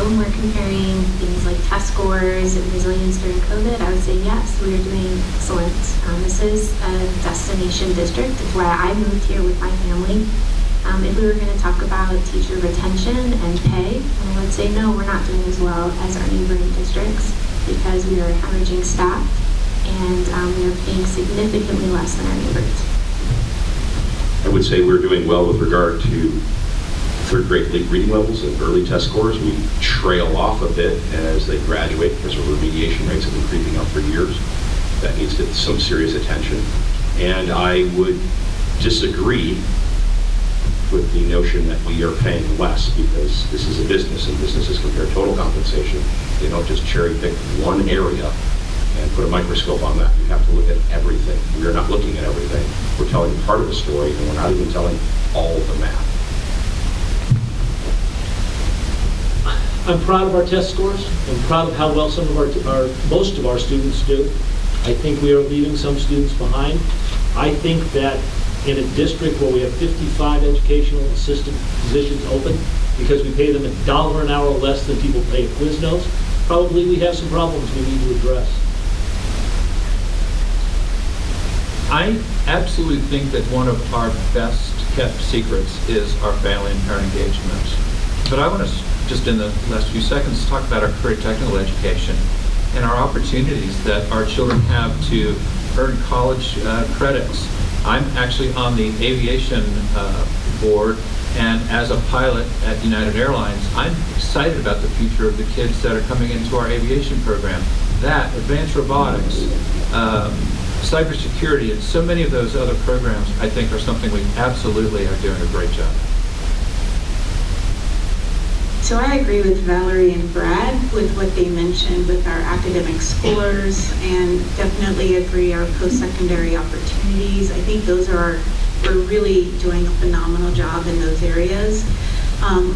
So when we're comparing things like test scores and resilience during COVID, I would say yes, we are doing excellent. This is a destination district. It's why I moved here with my family. If we were going to talk about teacher retention and pay, I would say no, we're not doing as well as our neighboring districts because we are hemorrhaging staff and we are paying significantly less than our neighbors. I would say we're doing well with regard to third grade reading levels and early test scores. We trail off a bit as they graduate because our remediation rates have been creeping up for years. That needs to get some serious attention. And I would disagree with the notion that we are paying less because this is a business and businesses compare total compensation. They don't just cherry pick one area and put a microscope on that. You have to look at everything. We are not looking at everything. We're telling part of the story and we're not even telling all of the math. I'm proud of our test scores. I'm proud of how well some of most of our students do. I think we are leaving some students behind. I think that in a district where we have 55 educational assistant positions open because we pay them $1 an hour less than people pay at Quiznos, probably we have some problems we need to address. I absolutely think that one of our best kept secrets is our family and parent engagement. But I want to just in the last few seconds talk about our career technical education and our opportunities that our children have to earn college credits. I'm actually on the aviation board, and as a pilot at United Airlines, I'm excited about the future of the kids that are coming into our aviation program. That, advanced robotics, cybersecurity, and so many of those other programs, I think are something we absolutely are doing a great job. So I agree with Valerie and Brad with what they mentioned with our academic scores, and definitely agree our post-secondary opportunities. I think we're really doing a phenomenal job in those areas.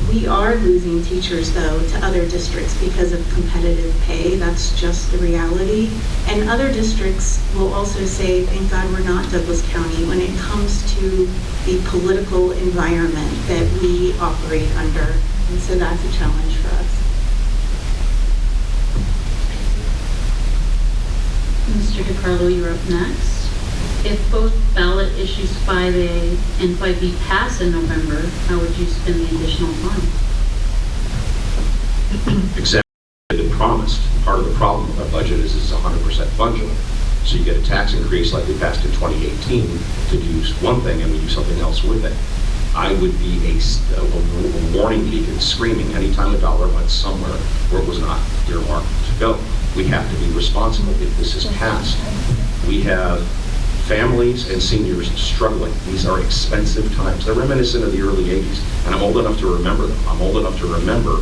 We are losing teachers though to other districts because of competitive pay. That's just the reality. And other districts will also say, thank God we're not Douglas County when it comes to the political environment that we operate under. And so that's a challenge for us. Mr. DiCarlo, you're up next. If both ballot issues 5A and 5B pass in November, how would you spend the additional funds? Exactly what had been promised. Part of the problem with our budget is it's 100% fungible. So you get a tax increase like we passed in 2018 to do one thing and we do something else with it. I would be a warning beacon screaming anytime a dollar went somewhere where it was not earmarked to go. We have to be responsible if this is passed. We have families and seniors struggling. These are expensive times. They're reminiscent of the early 80s, and I'm old enough to remember them. I'm old enough to remember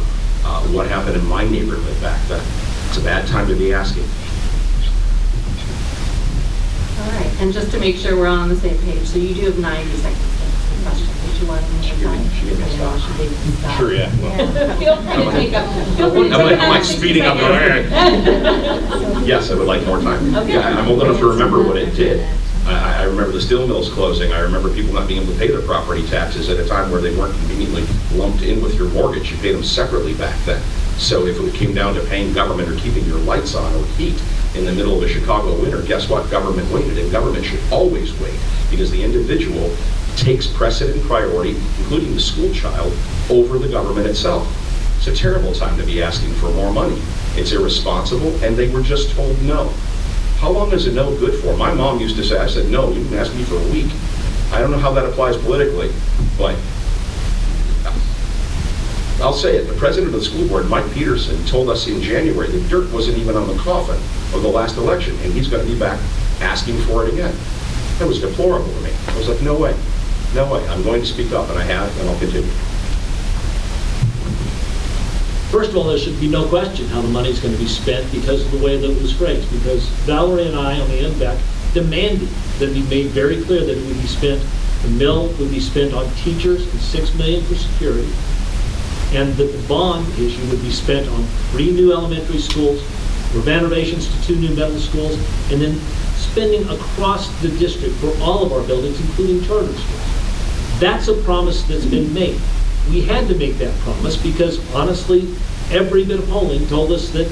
what happened in my neighborhood back then. It's a bad time to be asking. All right, and just to make sure we're all on the same page, so you do have 90 seconds to question. Would you want to She gave me a stop. Sure, yeah. Well, Feel free to take up. am I speeding up? Yes, I would like more time. Okay. Yeah, I'm old enough to remember what it did. I remember the steel mills closing. I remember people not being able to pay their property taxes at a time where they weren't conveniently lumped in with your mortgage. You paid them separately back then. So if it came down to paying government or keeping your lights on or heat in the middle of a Chicago winter, guess what? Government waited, and government should always wait because the individual takes precedent priority, including the school child, over the government itself. It's a terrible time to be asking for more money. It's irresponsible, and they were just told no. How long is a no good for? My mom used to say, I said, no, you can ask me for a week. I don't know how that applies politically, but I'll say it. The president of the school board, Mike Peterson, told us in January that dirt wasn't even on the coffin of the last election, and he's going to be back asking for it again. That was deplorable to me. I was like, no way. No way. I'm going to speak up, and I have, and I'll continue. First of all, there should be no question how the money is going to be spent because of the way that it was phrased. Because Valerie and I on the NBAC demanded that it be made very clear that it would be spent, the mill would be spent on teachers and $6 million for security, and that the bond issue would be spent on 3 new elementary schools, renovations to 2 new middle schools, and then spending across the district for all of our buildings, including charter schools. That's a promise that's been made. We had to make that promise because, honestly, every bit of polling told us that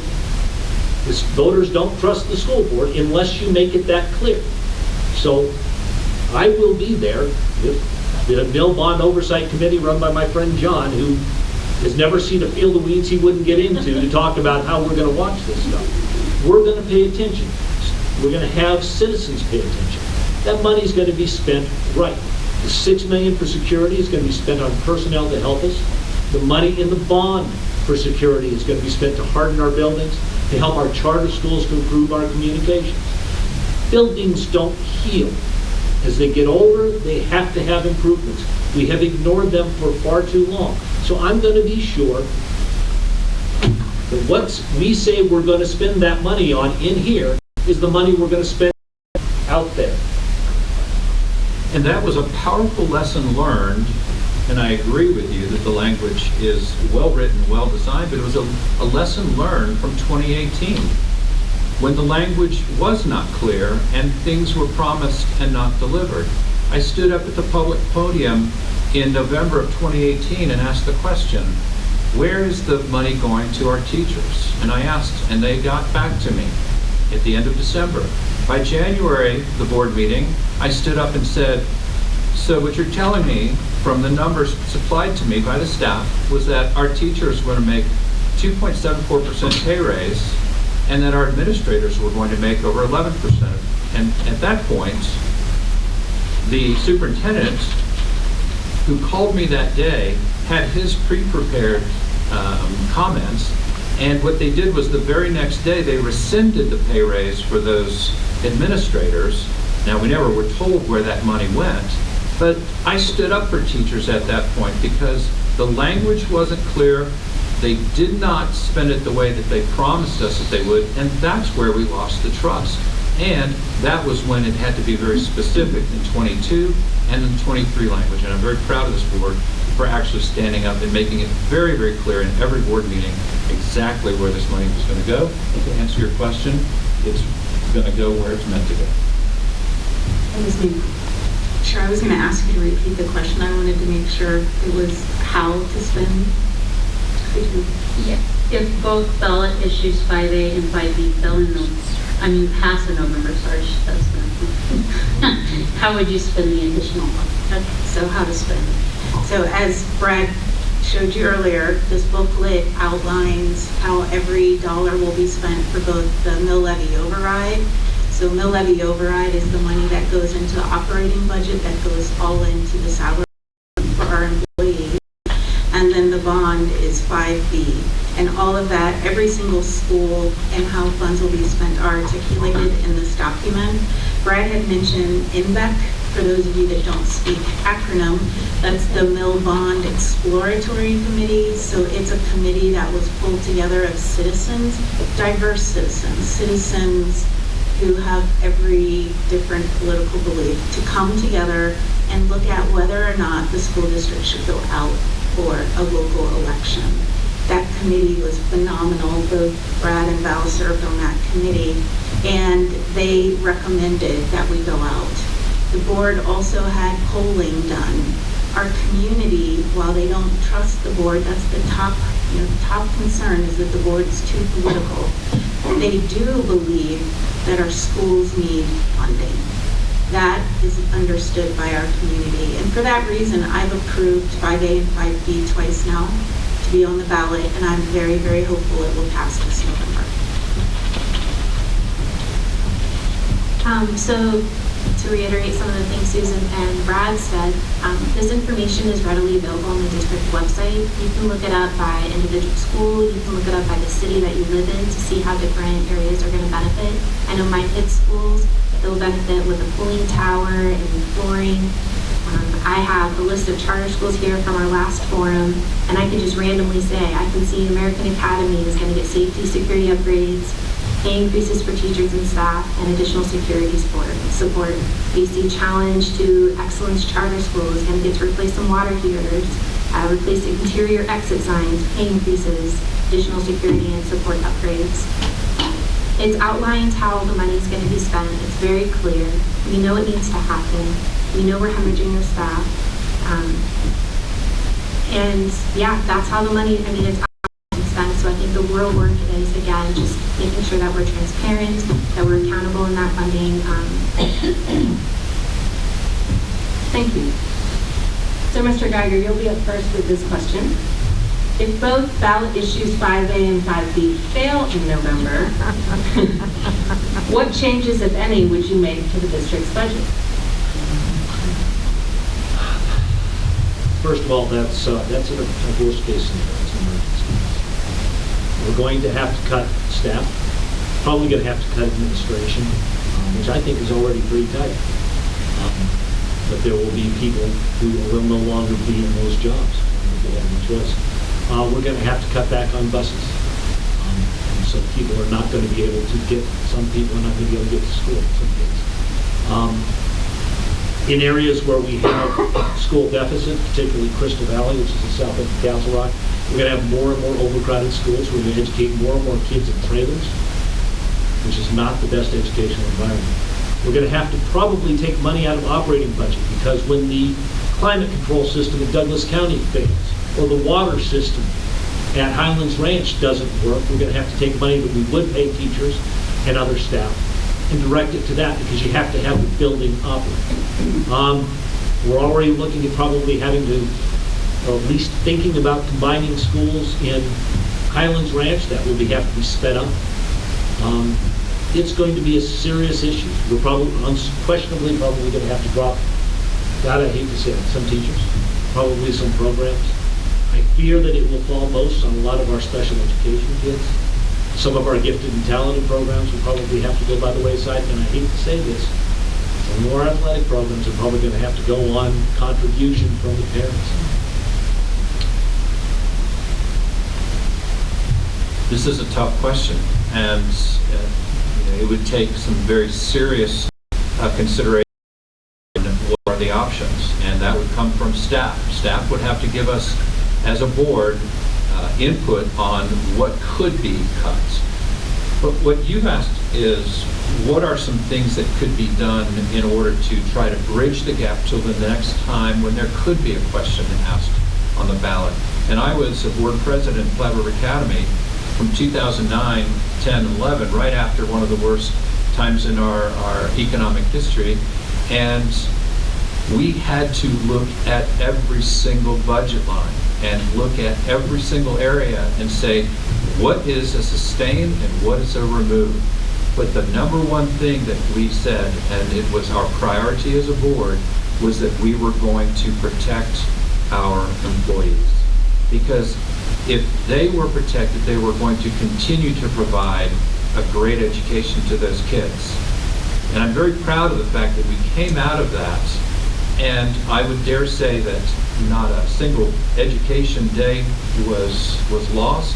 voters don't trust the school board unless you make it that clear. So I will be there if the Mill Bond Oversight Committee run by my friend John, who has never seen a field of weeds he wouldn't get into to talk about how we're going to watch this stuff. We're going to pay attention. We're going to have citizens pay attention. That money is going to be spent right. The $6 million for security is going to be spent on personnel to help us. The money in the bond for security is going to be spent to harden our buildings, to help our charter schools to improve our communications. Buildings don't heal. As they get older, they have to have improvements. We have ignored them for far too long. So I'm going to be sure that what we say we're going to spend that money on in here is the money we're going to spend out there. And that was a powerful lesson learned, and I agree with you that the language is well-written, well-designed, but it was a lesson learned from 2018, when the language was not clear and things were promised and not delivered. I stood up at the public podium in November of 2018 and asked the question, where is the money going to our teachers? And I asked, and they got back to me at the end of December. By January, the board meeting, I stood up and said, so what you're telling me from the numbers supplied to me by the staff was that our teachers were going to make 2.74% pay raise and that our administrators were going to make over 11%. And at that point, the superintendent who called me that day had his pre-prepared comments, and what they did was the very next day they rescinded the pay raise for those administrators. Now, we never were told where that money went, but I stood up for teachers at that point because the language wasn't clear. They did not spend it the way that they promised us that they would, and that's where we lost the trust. And that was when it had to be very specific in 22 and in 23 language. And I'm very proud of this board for actually standing up and making it very, very clear in every board meeting exactly where this money was going to go. And to answer your question, it's going to go where it's meant to go. Sure, I was going to ask you to repeat the question. I wanted to make sure it was how to spend. Yeah. If both ballot issues 5A and 5B fell in pass in November, sorry, that's not. How would you spend the additional money? Okay, so how to spend. So as Brad showed you earlier, this booklet outlines how every dollar will be spent for both the mill levy override. So mill levy override is the money that goes into the operating budget that goes all into the salary for our employees. And then the bond is 5B. And all of that, every single school and how funds will be spent are articulated in this document. Brad had mentioned INBEC. For those of you that don't speak acronym, that's the Mill Bond Exploratory Committee. So it's a committee that was pulled together of citizens, diverse citizens who have every different political belief, to come together and look at whether or not the school district should go out for a local election. That committee was phenomenal. Both Brad and Val served on that committee, and they recommended that we go out. The board also had polling done. Our community, while they don't trust the board, that's the top concern is that the board is too political. They do believe that our schools need funding. That is understood by our community. And for that reason, I've approved 5A and 5B twice now to be on the ballot, and I'm very, very hopeful it will pass this November. So to reiterate some of the things Susan and Brad said, this information is readily available on the district website. You can look it up by individual school. You can look it up by the city that you live in to see how different areas are going to benefit. I know my kids' schools, they'll benefit with a cooling tower and flooring. I have a list of charter schools here from our last forum, and I can just randomly say, I can see American Academy is going to get safety security upgrades, pay increases for teachers and staff, and additional security support. BC Challenge to Excellence Charter School is going to get to replace some water heaters, replace interior exit signs, pay increases, additional security and support upgrades. It's outlined how the money is going to be spent. It's very clear. We know it needs to happen. We know we're hemorrhaging our staff. And yeah, that's how the money, it's spent. So I think the real work is, again, just making sure that we're transparent, that we're accountable in that funding. Thank you. So, Mr. Geiger, you'll be up first with this question. If both ballot issues 5A and 5B fail in November, what changes, if any, would you make to the district's budget? First of all, that's a worst case scenario. It's an emergency. We're going to have to cut staff, probably going to have to cut administration, which I think is already pretty tight. But there will be people who will no longer be in those jobs if they have no choice. We're going to have to cut back on buses. And so people are not going to be able to get, some people are not going to be able to get to school in some cases. In areas where we have school deficit, particularly Crystal Valley, which is the south end of Castle Rock, we're going to have more and more overcrowded schools. We're going to educate more and more kids in trailers, which is not the best educational environment. We're going to have to probably take money out of operating budget, because when the climate control system in Douglas County fails, or the water system at Highlands Ranch doesn't work, we're going to have to take money that we would pay teachers and other staff and direct it to that, because you have to have the building operate. We're already looking at probably having to, or at least thinking about combining schools in Highlands Ranch. That will have to be sped up. It's going to be a serious issue. We're unquestionably probably going to have to drop, God, I hate to say it, some teachers, probably some programs. I fear that it will fall most on a lot of our special education kids. Some of our gifted and talented programs will probably have to go by the wayside, and I hate to say this, some of our athletic programs are probably going to have to go on contribution from the parents. This is a tough question, and it would take some very serious consideration of what are the options, and that would come from staff. Staff would have to give us, as a board, input on what could be cuts. But what you've asked is, what are some things that could be done in order to try to bridge the gap till the next time when there could be a question asked on the ballot? And I was a board president at Flat River Academy from 2009, 10, 11, right after one of the worst times in our economic history. And we had to look at every single budget line and look at every single area and say, what is a sustain and what is a remove? But the number one thing that we said, and it was our priority as a board, was that we were going to protect our employees. Because if they were protected, they were going to continue to provide a great education to those kids. And I'm very proud of the fact that we came out of that, and I would dare say that not a single education day was lost.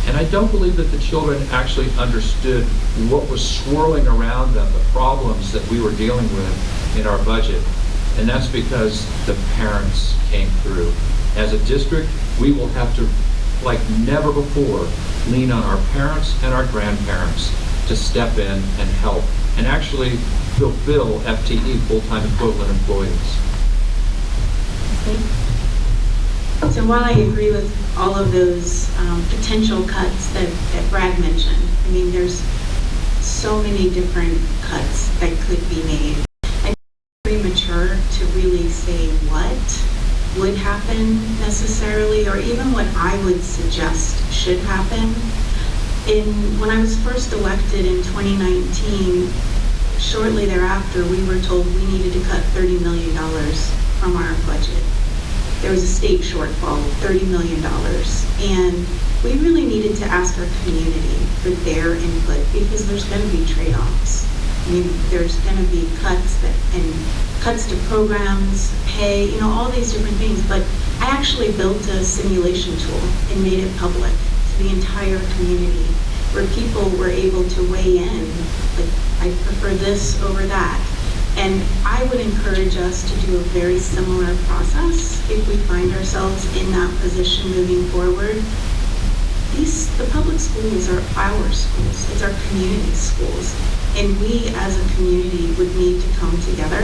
And I don't believe that the children actually understood what was swirling around them, the problems that we were dealing with in our budget. And that's because the parents came through. As a district, we will have to, like never before, lean on our parents and our grandparents to step in and help and actually fulfill FTE, full-time equivalent employees. So while I agree with all of those potential cuts that Brad mentioned, I mean, there's so many different cuts that could be made. I think it's premature to really say what would happen necessarily, or even what I would suggest should happen. When I was first elected in 2019, shortly thereafter, we were told we needed to cut $30 million from our budget. There was a state shortfall of $30 million. And we really needed to ask our community for their input, because there's going to be trade-offs. I mean, there's going to be cuts to programs, pay, all these different things. But I actually built a simulation tool and made it public to the entire community, where people were able to weigh in, like, I prefer this over that. And I would encourage us to do a very similar process if we find ourselves in that position moving forward. The public schools are our schools. It's our community schools. And we as a community would need to come together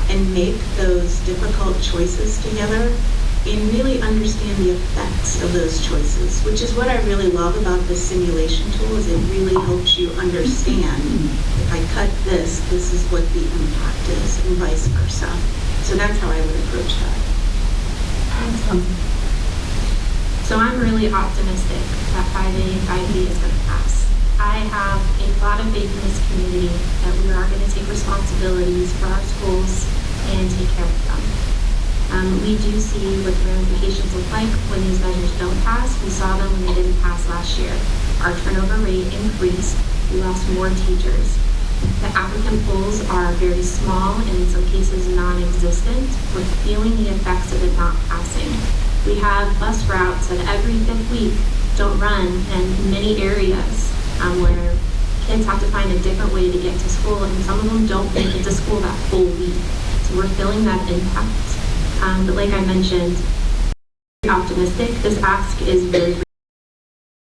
and make those difficult choices together and really understand the effects of those choices, which is what I really love about this simulation tool, is it really helps you understand, if I cut this, this is what the impact is, and vice versa. So that's how I would approach that. So I'm really optimistic that 5A and 5B is going to pass. I have a lot of faith in this community that we are going to take responsibilities for our schools and take care of them. We do see what the ramifications look like when these measures don't pass. We saw them when they didn't pass last year. Our turnover rate increased. We lost more teachers. The applicant pools are very small and in some cases non-existent. We're feeling the effects of it not passing. We have bus routes that every 5th week don't run in many areas where kids have to find a different way to get to school, and some of them don't make it to school that full week. So we're feeling that impact. But like I mentioned, optimistic. This ask is very real.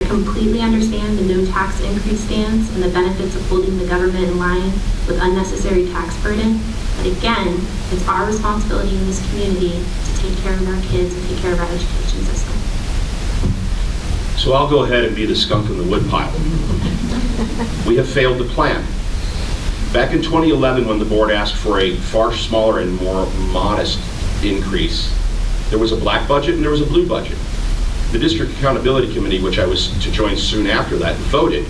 I completely understand the no tax increase stance and the benefits of holding the government in line with unnecessary tax burden. But again, it's our responsibility in this community to take care of our kids and take care of our education system. So I'll go ahead and be the skunk in the woodpile. We have failed to plan. Back in 2011, when the board asked for a far smaller and more modest increase, there was a black budget and there was a blue budget. The District Accountability Committee, which I was to join soon after that, voted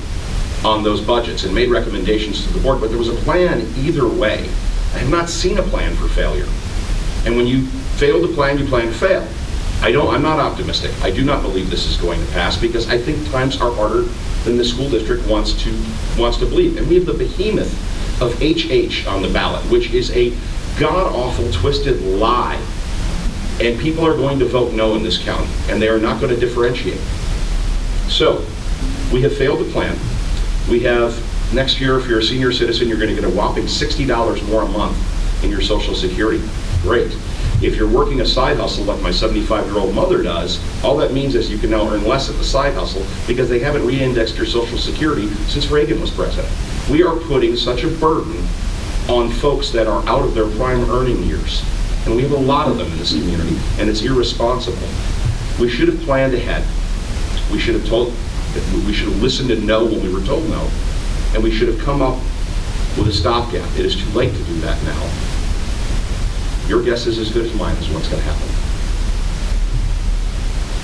on those budgets and made recommendations to the board, but there was a plan either way. I have not seen a plan for failure. And when you fail to plan, you plan to fail. I'm not optimistic. I do not believe this is going to pass because I think times are harder than the school district wants to believe. And we have the behemoth of HH on the ballot, which is a god-awful, twisted lie. And people are going to vote no in this county, and they are not going to differentiate. So, we have failed to plan. We have, next year, if you're a senior citizen, you're going to get a whopping $60 more a month in your Social Security. Great. If you're working a side hustle like my 75-year-old mother does, all that means is you can now earn less at the side hustle because they haven't re-indexed your Social Security since Reagan was president. We are putting such a burden on folks that are out of their prime earning years. And we have a lot of them in this community, and it's irresponsible. We should have planned ahead. We should have listened to no when we were told no, and we should have come up with a stopgap. It is too late to do that now. Your guess is as good as mine as what's going to happen.